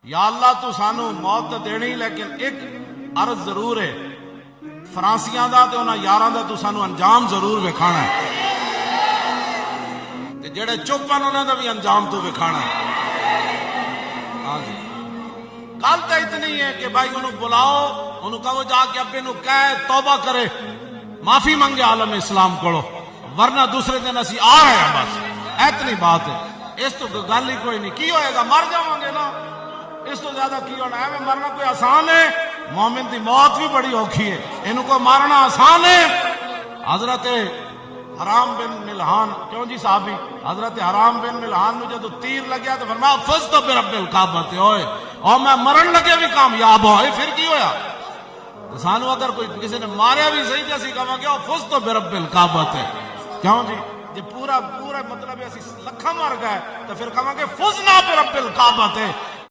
या अल्लाह तू सानू मौत तो देनी, लेकिन एक अर्ज जरूर है, फ्रांसियां दा ते उन्हां यारां दा तू सानू अंजाम जरूर विखाना है, ते जेड़े चुप हैं उन्हां दा भी अंजाम तू विखाना है। हाँ जी, गल तो इतनी है कि भाई उन्होंने बुलाओ, उन्होंने कहो जाके अब्बे नू कह तौबा करे, माफी मंगे आलम इस्लाम को, वरना दूसरे दिन असी आ रहे हैं, बस इतनी बात है। इस तो गल ही कोई नहीं, की होएगा, मर जावांगे ना, इस तो ज्यादा की होना है। मरना कोई आसान है? मोमिन की मौत भी बड़ी औखी है, इनको मारना आसान है। हजरत हराम बिन मिल्हान, क्यों जी साहबी, हजरत हराम बिन मिल्हान में जो तीर लग्या तो फरमाया फज तो बिरब्बिल काबा ते होए, और मैं मरण लगे भी कामयाब होए, फिर की होया? तो सानू अगर कोई किसी ने मारिया भी सही तो असं कहांगे फज तो बिरब्बिल काबा ते, क्यों जी? जो पूरा पूरा मतलब लखा मर गए तो फिर कहांगे फुज ना बिरब्बिल काबा ते।